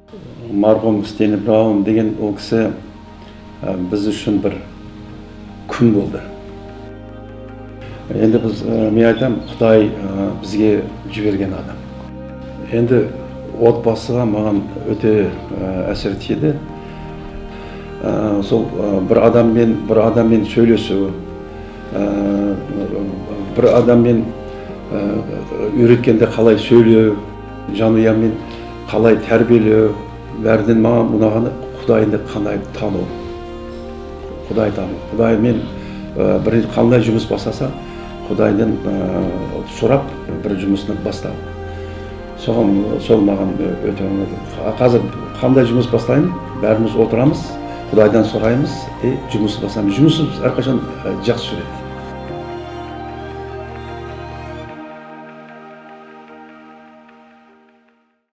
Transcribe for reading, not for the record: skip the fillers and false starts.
Марқұм Стенли Браун деген ол кісі біз үшін бір күн болды. Енді мен айтам, Құдай бізге жіберген адам. Енді отбасыға маған өте әсер тиді. Сол бір адаммен сөйлесу, бір адаммен үйреткенде қалай сөйлеу, жанұямен қалай тәрбиелеу, бәрінен маған ұнағаны Құдайды қандай тану. Құдаймен бір қандай жұмыс бастаса, Құдайдан сұрап бір жұмысны бастау. Сол маған өте ұнады. Қазір қандай жұмыс бастаймын, бәріміз отырамыз, Құдайдан сұраймыз, жұмыс бастаймыз. Жұмысымыз әрқашан жақсы жүреді.